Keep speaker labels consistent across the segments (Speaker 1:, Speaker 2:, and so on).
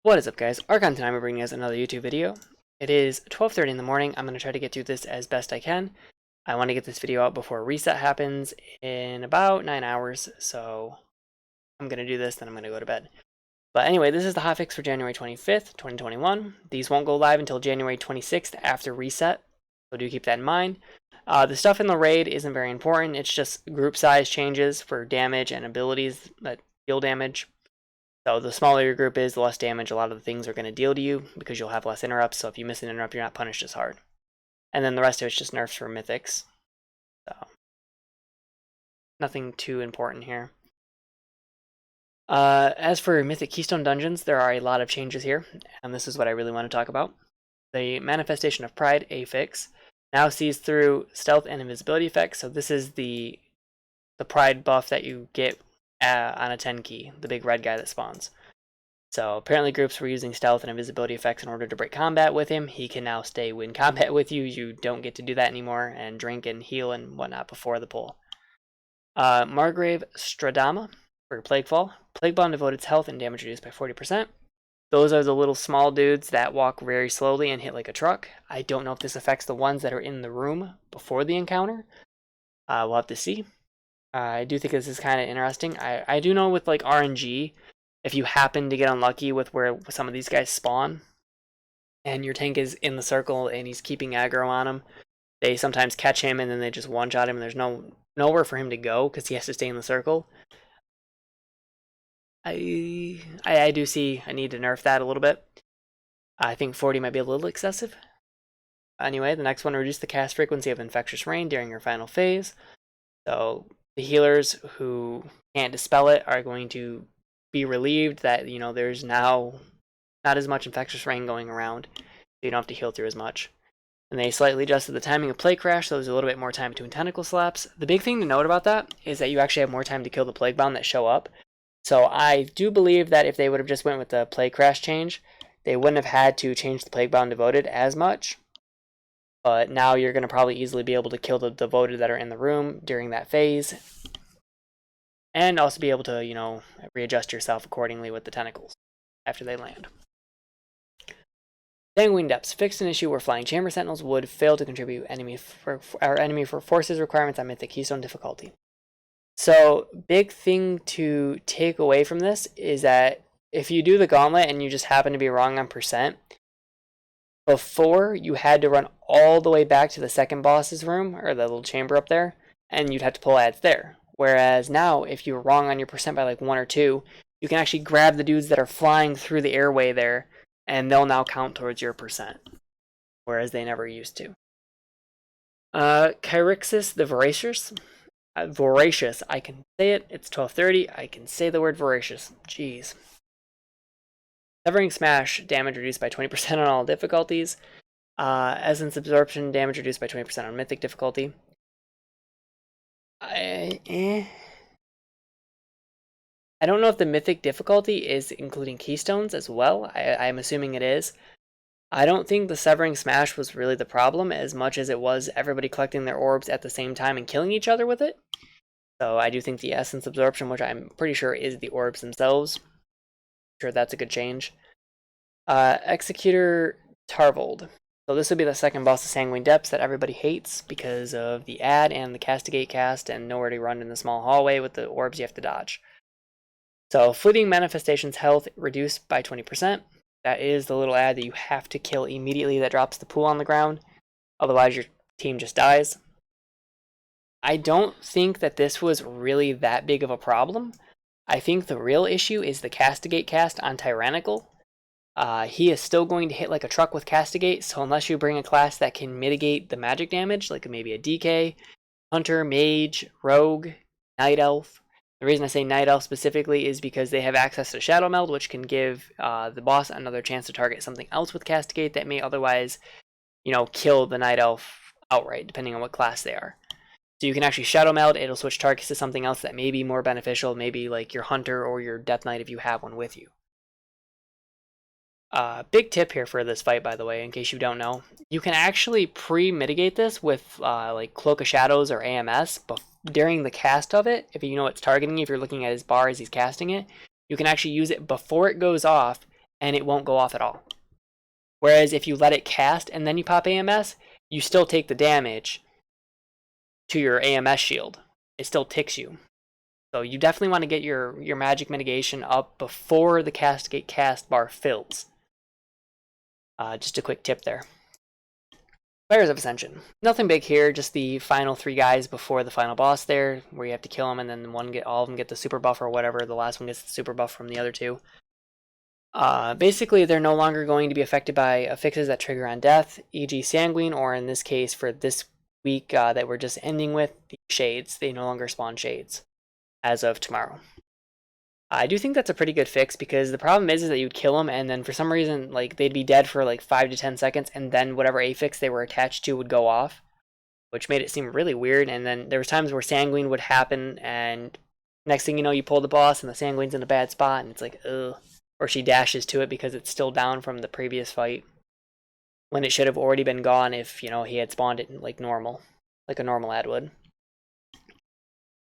Speaker 1: What is up, guys? Archon tonight, I'm bringing you guys another YouTube video. It is 12:30 in the morning. I'm going to try to get through this as best I can. I want to get this video out before reset happens in about 9 hours, so I'm going to do this, then I'm going to go to bed. But anyway, this is the hotfix for January 25th, 2021. These won't go live until January 26th after reset, so do keep that in mind. The stuff in the raid isn't very important. It's just group size changes for damage and abilities that deal damage. So the smaller your group is, the less damage a lot of the things are going to deal to you because you'll have less interrupts. So if you miss an interrupt, you're not punished as hard. And then the rest of it's just nerfs for mythics. So nothing too important here. As for Mythic Keystone Dungeons, there are a lot of changes here, and this is what I really want to talk about. The Manifestation of Pride, a fix, now sees through stealth and invisibility effects. So this is the Pride buff that you get on a 10 key, the big red guy that spawns. So apparently groups were using stealth and invisibility effects in order to break combat with him. He can now stay in combat with you. You don't get to do that anymore and drink and heal and whatnot before the pull. Margrave Stradama for Plaguefall. Plagueball devoted its health and damage reduced by 40%. Those are the little small dudes that walk very slowly and hit like a truck. I don't know if this affects the ones that are in the room before the encounter. We'll have to see. I do think this is kind of interesting. I do know with like RNG, if you happen to get unlucky with where some of these guys spawn, and your tank is in the circle and he's keeping aggro on him, they sometimes catch him and then they just one-shot him and there's nowhere for him to go because he has to stay in the circle. I do see I need to nerf that a little bit. I think 40 might be a little excessive. Anyway, the next one, reduce the cast frequency of Infectious Rain during your final phase. So the healers who can't dispel it are going to be relieved that, you know, there's now not as much Infectious Rain going around, so you don't have to heal through as much. And they slightly adjusted the timing of Plague Crash, so there's a little bit more time between tentacle slaps. The big thing to note about that is that you actually have more time to kill the Plaguebound that show up. So I do believe that if they would have just went with the Plague Crash change, they wouldn't have had to change the Plaguebound devoted as much. But now you're going to probably easily be able to kill the devoted that are in the room during that phase. And also be able to, you know, readjust yourself accordingly with the tentacles after they land. Sanguine Depths fixed an issue where Flying Chamber Sentinels would fail to contribute enemy for forces requirements on Mythic Keystone difficulty. So, big thing to take away from this is that if you do the gauntlet and you just happen to be wrong on percent, before you had to run all the way back to the second boss's room, or the little chamber up there, and you'd have to pull ads there. Whereas now, if you're wrong on your percent by like 1 or 2, you can actually grab the dudes that are flying through the airway there, and they'll now count towards your percent. Whereas they never used to. Chirixus the Voracious. Voracious, I can say it. It's 12:30. I can say the word voracious. Jeez. Severing Smash, damage reduced by 20% on all difficulties. Essence Absorption, damage reduced by 20% on Mythic difficulty. I don't know if the Mythic difficulty is including Keystones as well. I'm assuming it is. I don't think the Severing Smash was really the problem as much as it was everybody collecting their orbs at the same time and killing each other with it. So I do think the Essence Absorption, which I'm pretty sure is the orbs themselves, sure that's a good change. Executor Tarvold. So this would be the second boss of Sanguine Depths that everybody hates because of the ad and the Castigate cast and nowhere to run in the small hallway with the orbs you have to dodge. So Fleeting Manifestation's health reduced by 20%. That is the little ad that you have to kill immediately that drops the pool on the ground. Otherwise your team just dies. I don't think that this was really that big of a problem. I think the real issue is the Castigate cast on Tyrannical. He is still going to hit like a truck with Castigate, so unless you bring a class that can mitigate the magic damage, like maybe a DK, Hunter, Mage, Rogue, Night Elf. The reason I say Night Elf specifically is because they have access to Shadow Meld, which can give the boss another chance to target something else with Castigate that may otherwise, you know, kill the Night Elf outright, depending on what class they are. So you can actually Shadow Meld, it'll switch targets to something else that may be more beneficial, maybe like your Hunter or your Death Knight if you have one with you. Big tip here for this fight, by the way, in case you don't know. You can actually pre-mitigate this with like Cloak of Shadows or AMS during the cast of it. If you know it's targeting you, if you're looking at his bar as he's casting it, you can actually use it before it goes off and it won't go off at all. Whereas if you let it cast and then you pop AMS, you still take the damage to your AMS shield. It still ticks you. So you definitely want to get your magic mitigation up before the castigate cast bar fills. Just a quick tip there. Fires of Ascension. Nothing big here, just the final 3 guys before the final boss there, where you have to kill them and then all of them get the super buff or whatever. The last one gets the super buff from the other 2. Basically, they're no longer going to be affected by affixes that trigger on death, e.g. Sanguine, or in this case, for this week that we're just ending with, the Shades. They no longer spawn Shades as of tomorrow. I do think that's a pretty good fix, because the problem is that you'd kill them and then for some reason like they'd be dead for like 5 to 10 seconds and then whatever affix they were attached to would go off, which made it seem really weird. And then there was times where Sanguine would happen and next thing you know you pull the boss and the Sanguine's in a bad spot and it's like ugh. Or she dashes to it because it's still down from the previous fight when it should have already been gone if, you know, he had spawned it like normal, like a normal ad would.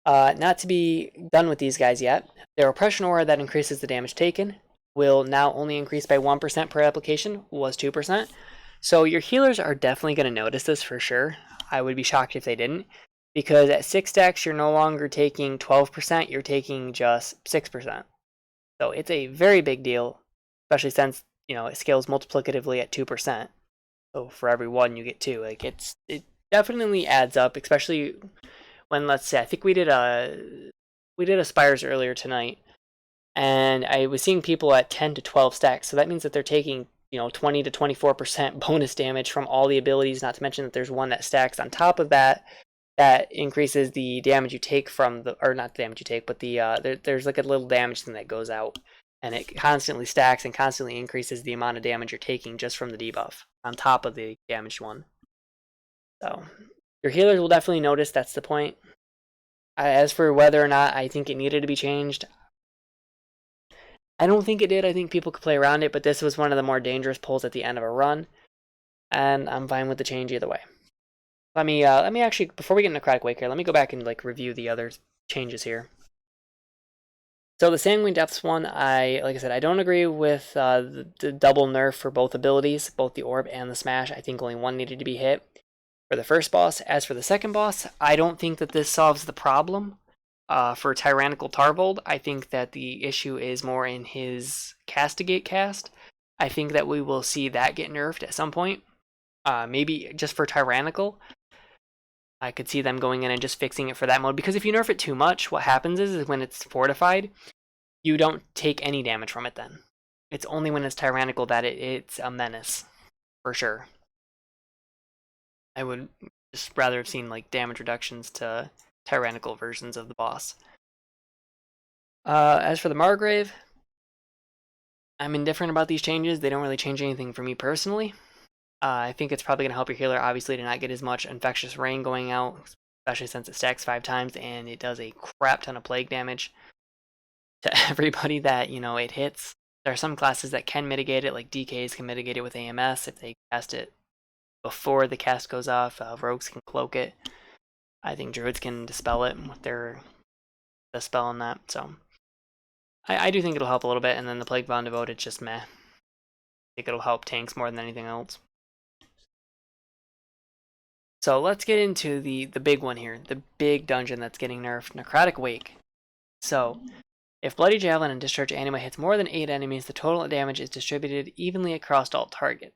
Speaker 1: Not to be done with these guys yet. Their oppression aura that increases the damage taken will now only increase by 1% per application, was 2%. So your healers are definitely going to notice this for sure. I would be shocked if they didn't, because at 6 stacks you're no longer taking 12%, you're taking just 6%. So it's a very big deal, especially since, you know, it scales multiplicatively at 2%. So for every 1 you get 2. Like it definitely adds up, especially when, let's say, I think we did a Spires earlier tonight, and I was seeing people at 10 to 12 stacks. So that means that they're taking, you know, 20 to 24% bonus damage from all the abilities, not to mention that there's one that stacks on top of that increases the damage you take from the, or not the damage you take, but the there's like a little damage thing that goes out, and it constantly stacks and constantly increases the amount of damage you're taking just from the debuff on top of the damaged one. So your healers will definitely notice. That's the point. As for whether or not I think it needed to be changed, I don't think it did. I think people could play around it, but this was one of the more dangerous pulls at the end of a run, and I'm fine with the change either way. Let me actually, before we get into Necrotic Wake here, let me go back and like review the other changes here. So the Sanguine Depths one, like I said, I don't agree with the double nerf for both abilities, both the Orb and the Smash. I think only one needed to be hit for the first boss. As for the second boss, I don't think that this solves the problem. For Tyrannical Tarbold, I think that the issue is more in his Castigate cast. I think that we will see that get nerfed at some point. Maybe just for Tyrannical. I could see them going in and just fixing it for that mode, because if you nerf it too much, what happens is when it's fortified, you don't take any damage from it then. It's only when it's Tyrannical that it's a menace, for sure. I would just rather have seen like damage reductions to Tyrannical versions of the boss. As for the Margrave, I'm indifferent about these changes. They don't really change anything for me personally. I think it's probably going to help your healer, obviously, to not get as much Infectious Rain going out, especially since it stacks 5 times and it does a crap ton of plague damage to everybody that, you know, it hits. There are some classes that can mitigate it, like DKs can mitigate it with AMS if they cast it before the cast goes off. Rogues can cloak it. I think Druids can dispel it with their dispel on that. So I do think it'll help a little bit, and then the Plague Bond Devoted, just meh. I think it'll help tanks more than anything else. So let's get into the big one here, the big dungeon that's getting nerfed, Necrotic Wake. So if Bloody Javelin and Discharge Anima hits more than 8 enemies, the total damage is distributed evenly across all targets.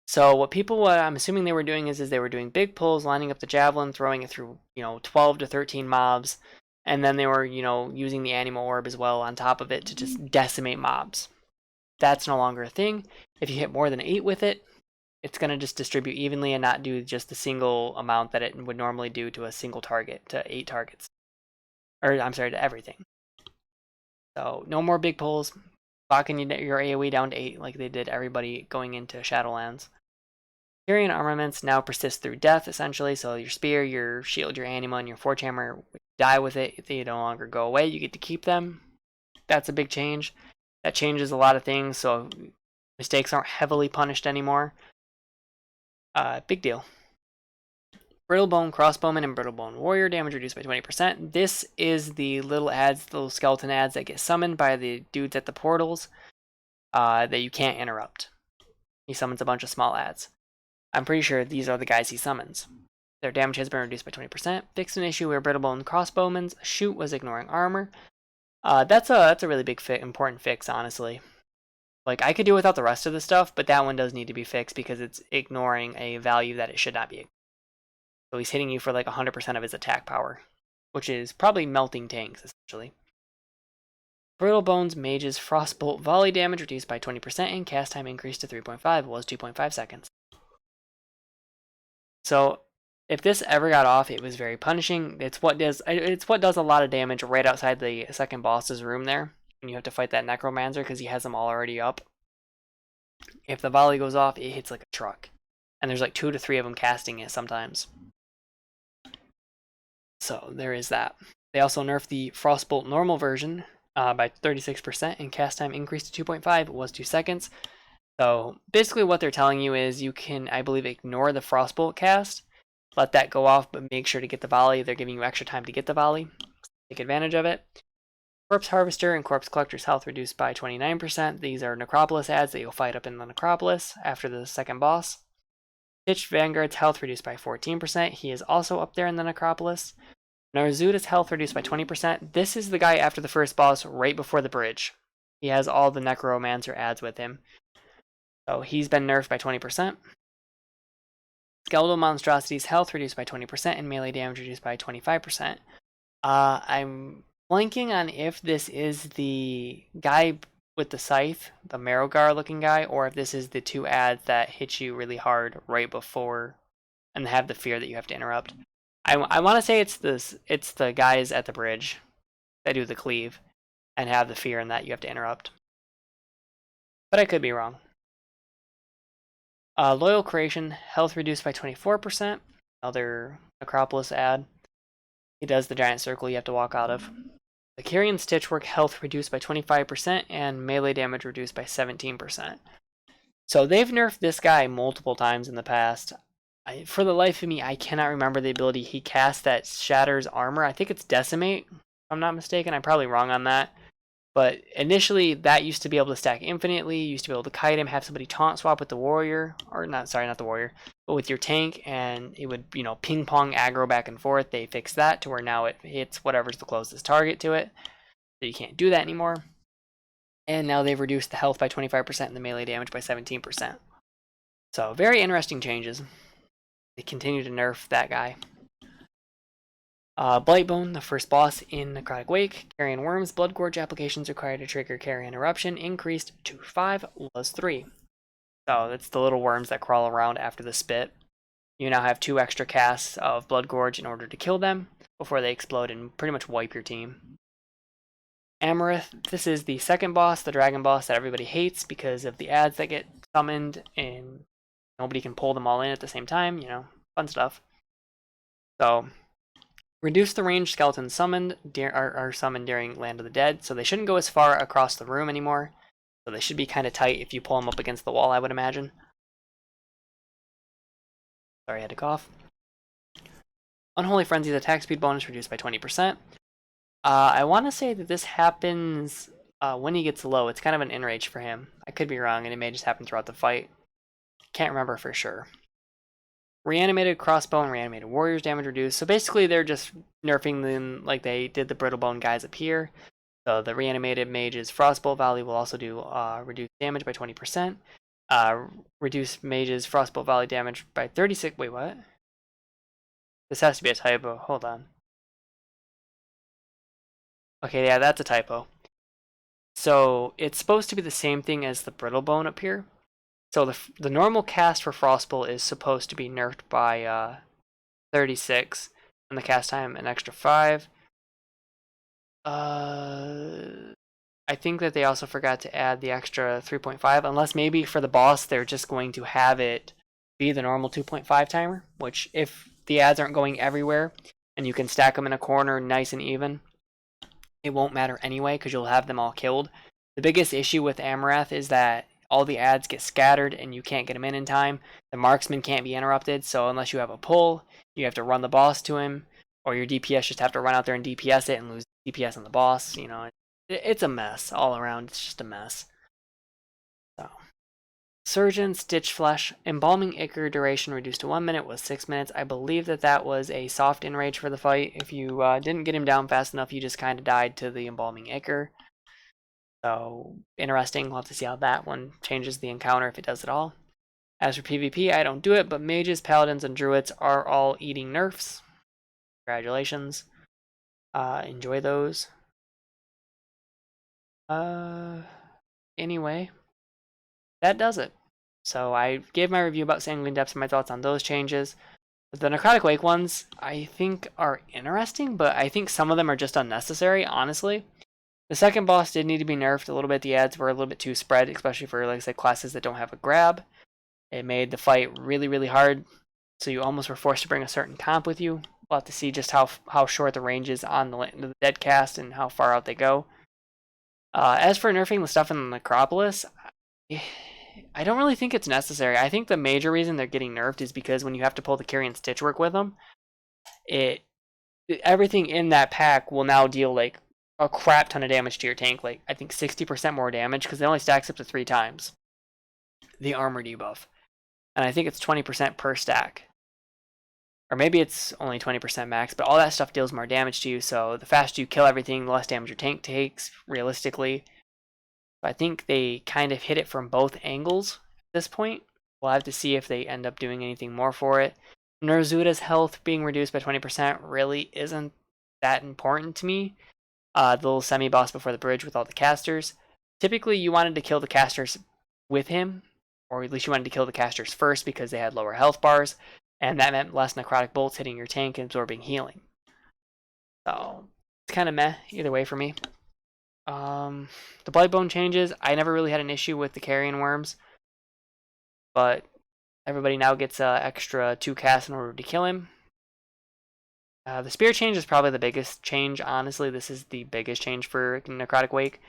Speaker 1: So what I'm assuming they were doing is they were doing big pulls, lining up the Javelin, throwing it through, you know, 12 to 13 mobs, and then they were, you know, using the Anima Orb as well on top of it to just decimate mobs. That's no longer a thing. If you hit more than 8 with it, it's going to just distribute evenly and not do just the single amount that it would normally do to a single target, to 8 targets. Or, I'm sorry, to everything. So, no more big pulls. Locking your AoE down to 8 like they did everybody going into Shadowlands. Carrying armaments now persist through death, essentially. So, your spear, your shield, your anima, and your forge hammer, die with it. They no longer go away. You get to keep them. That's a big change. That changes a lot of things, so mistakes aren't heavily punished anymore. Big deal. Brittlebone Crossbowman and Brittlebone Warrior, damage reduced by 20%. This is the little ads, the little skeleton ads that get summoned by the dudes at the portals. that you can't interrupt. He summons a bunch of small adds. I'm pretty sure these are the guys he summons. Their damage has been reduced by 20%. Fixed an issue where Brittlebone crossbowman's shoot was ignoring armor. That's a really big important fix, honestly. Like, I could do without the rest of the stuff, but that one does need to be fixed because it's ignoring a value that it should not be. So he's hitting you for like 100% of his attack power, which is probably melting tanks, essentially. Brittlebone's mage's frostbolt volley damage reduced by 20% and cast time increased to 3.5. It was 2.5 seconds. So if this ever got off, it was very punishing. It's what does a lot of damage right outside the second boss's room there. And you have to fight that necromancer because he has them all already up. If the volley goes off, it hits like a truck. And there's like 2 to 3 of them casting it sometimes. So there is that. They also nerfed the Frostbolt normal version by 36% and cast time increased to 2.5. It was 2 seconds. So basically what they're telling you is you can, I believe, ignore the Frostbolt cast. Let that go off, but make sure to get the volley. They're giving you extra time to get the volley. Take advantage of it. Corpse Harvester and Corpse Collector's health reduced by 29%. These are Necropolis adds that you'll fight up in the Necropolis after the second boss. Stitched Vanguard's health reduced by 14%. He is also up there in the Necropolis. Narzuta's health reduced by 20%. This is the guy after the first boss right before the bridge. He has all the Necromancer adds with him. So he's been nerfed by 20%. Skeletal Monstrosity's health reduced by 20% and melee damage reduced by 25%. I'm blanking on if this is the guy with the scythe, the Marrowgar looking guy, or if this is the 2 adds that hit you really hard right before and have the fear that you have to interrupt. I want to say it's the guys at the bridge that do the cleave and have the fear and that you have to interrupt. But I could be wrong. Loyal Creation, health reduced by 24%. Another Necropolis add. He does the giant circle you have to walk out of. The Kyrian Stitchwork, health reduced by 25% and melee damage reduced by 17%. So they've nerfed this guy multiple times in the past. For the life of me, I cannot remember the ability he casts that shatters armor. I think it's Decimate, if I'm not mistaken. I'm probably wrong on that. But initially, that used to be able to stack infinitely. You used to be able to kite him, have somebody taunt swap with the warrior. Or not the warrior, but with your tank. And it would, ping pong aggro back and forth. They fixed that to where now it hits whatever's the closest target to it. So you can't do that anymore. And now they've reduced the health by 25% and the melee damage by 17%. So very interesting changes. They continue to nerf that guy. Blightbone, the first boss in Necrotic Wake. Carrion Worms, Blood Gorge applications required to trigger Carrion Eruption increased to 5, was 3. So that's the little worms that crawl around after the spit. You now have 2 extra casts of Blood Gorge in order to kill them before they explode and pretty much wipe your team. Amaranth, this is the second boss, the dragon boss that everybody hates because of the adds that get summoned and nobody can pull them all in at the same time, fun stuff. So, reduce the range skeletons summoned are summoned during Land of the Dead, so they shouldn't go as far across the room anymore. So they should be kind of tight if you pull them up against the wall, I would imagine. Sorry, I had to cough. Unholy Frenzy's attack speed bonus reduced by 20%. I want to say that this happens when he gets low. It's kind of an enrage for him. I could be wrong, and it may just happen throughout the fight. Can't remember for sure. Reanimated Crossbow and Reanimated Warriors damage reduced. So basically they're just nerfing them like they did the Brittlebone guys up here. So the Reanimated Mage's Frostbolt Volley will also do reduced damage by 20%. Reduce Mage's Frostbolt Volley damage by 36. Wait, what? This has to be a typo. Hold on. Okay, yeah, that's a typo. So it's supposed to be the same thing as the Brittlebone up here. So the normal cast for Frostbolt is supposed to be nerfed by 36, and the cast time an extra 5. I think that they also forgot to add the extra 3.5, unless maybe for the boss they're just going to have it be the normal 2.5 timer, which if the adds aren't going everywhere and you can stack them in a corner nice and even, it won't matter anyway because you'll have them all killed. The biggest issue with Amaranth is that all the adds get scattered and you can't get them in time. The marksman can't be interrupted, so unless you have a pull, you have to run the boss to him, or your DPS just have to run out there and DPS it and lose DPS on the boss. It's a mess all around. It's just a mess. Surgeon, Stitch Flesh, Embalming Ichor duration reduced to 1 minute was 6 minutes. I believe that was a soft enrage for the fight. If you didn't get him down fast enough, you just kind of died to the Embalming Ichor. So, interesting. We'll have to see how that one changes the encounter, if it does at all. As for PvP, I don't do it, but mages, paladins, and druids are all eating nerfs. Congratulations. Enjoy those. Anyway, that does it. So I gave my review about Sanguine Depths and my thoughts on those changes. The Necrotic Wake ones, I think, are interesting, but I think some of them are just unnecessary, honestly. The second boss did need to be nerfed a little bit. The ads were a little bit too spread, especially for, like I said, classes that don't have a grab. It made the fight really, really hard, so you almost were forced to bring a certain comp with you. We'll have to see just how short the range is on the dead cast and how far out they go. As for nerfing the stuff in the Necropolis, I don't really think it's necessary. I think the major reason they're getting nerfed is because when you have to pull the Carry and Stitch work with them, everything in that pack will now deal like a crap ton of damage to your tank. Like, I think 60% more damage because it only stacks up to 3 times the armor debuff. And I think it's 20% per stack. Or maybe it's only 20% max, but all that stuff deals more damage to you, so the faster you kill everything, the less damage your tank takes, realistically. I think they kind of hit it from both angles at this point. We'll have to see if they end up doing anything more for it. Nerzuda's health being reduced by 20% really isn't that important to me. The little semi-boss before the bridge with all the casters. Typically, you wanted to kill the casters with him, or at least you wanted to kill the casters first because they had lower health bars. And that meant less necrotic bolts hitting your tank and absorbing healing. So, it's kind of meh either way for me. The Blightbone changes, I never really had an issue with the carrion worms. But everybody now gets extra 2 casts in order to kill him. The Spear change is probably the biggest change, honestly. This is the biggest change for Necrotic Wake.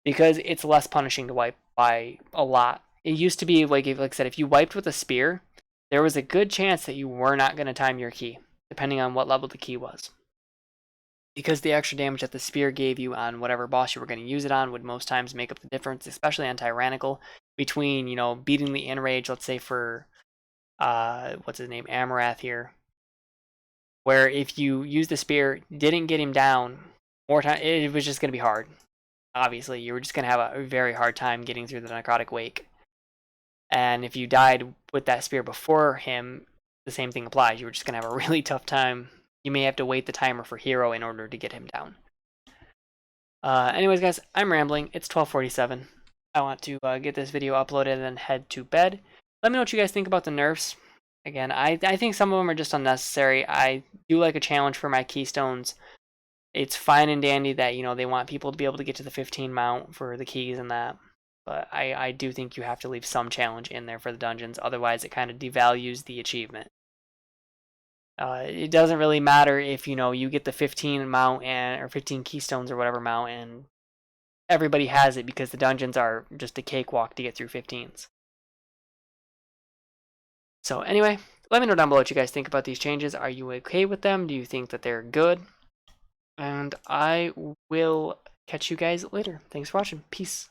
Speaker 1: Because it's less punishing to wipe by a lot. It used to be, like I said, if you wiped with a spear, there was a good chance that you were not going to time your key, depending on what level the key was. Because the extra damage that the spear gave you on whatever boss you were going to use it on would most times make up the difference, especially on Tyrannical, between, you know, beating the enrage, let's say for, what's his name, Amarath here, where if you use the spear, didn't get him down, more time, it was just going to be hard. Obviously, you were just going to have a very hard time getting through the Necrotic Wake. And if you died with that spear before him, the same thing applies. You were just going to have a really tough time. You may have to wait the timer for hero in order to get him down. Anyways, guys, I'm rambling. It's 12:47. I want to get this video uploaded and then head to bed. Let me know what you guys think about the nerfs. Again, I think some of them are just unnecessary. I do like a challenge for my keystones. It's fine and dandy that, you know, they want people to be able to get to the 15 mount for the keys and that. But I do think you have to leave some challenge in there for the dungeons. Otherwise, it kind of devalues the achievement. It doesn't really matter if, you know, you get the 15 mount or 15 keystones or whatever mount and everybody has it because the dungeons are just a cakewalk to get through 15s. So anyway, let me know down below what you guys think about these changes. Are you okay with them? Do you think that they're good? And I will catch you guys later. Thanks for watching. Peace.